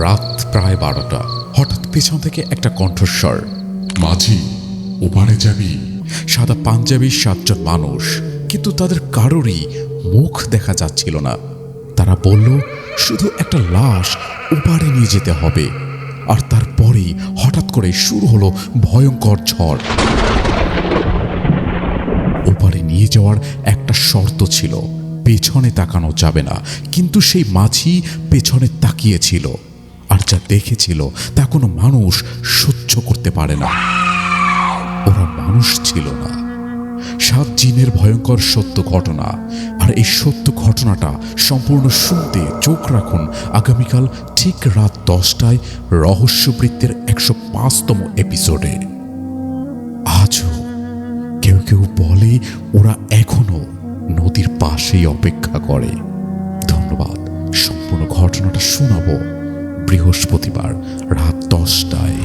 রাত প্রায় 12টা। হঠাৎ পেছন থেকে একটা কণ্ঠস্বর, মাঝি, ওপারে যাবি? সাদা পাঞ্জাবির 7 জন মানুষ, কিন্তু তাদের কারোরই মুখ দেখা যাচ্ছিল না। তারা বলল শুধু একটা লাশ ওপারে নিয়ে যেতে হবে। আর তারপরেই হঠাৎ করে শুরু হলো ভয়ঙ্কর ঝড়। ওপারে নিয়ে যাওয়ার একটা শর্ত ছিল, পেছনে তাকানো যাবে না। কিন্তু সেই মাঝি পেছনে তাকিয়েছিল, আর যা দেখেছিল তা কোনো মানুষ সহ্য করতে পারে না। ওরা মানুষ ছিল না, 7 জিনের ভয়ঙ্কর সত্য ঘটনা। আর এই সত্য ঘটনাটা সম্পূর্ণ শুনতে চোখ রাখুন আগামীকাল ঠিক রাত 10টায় রহস্যবৃত্তের 105তম এপিসোডে। আজও কেউ কেউ বলে ওরা এখনো নদীর পাশেই অপেক্ষা করে। ধন্যবাদ। সম্পূর্ণ ঘটনাটা শোনাবো বৃহস্পতিবার রাত 10টায়।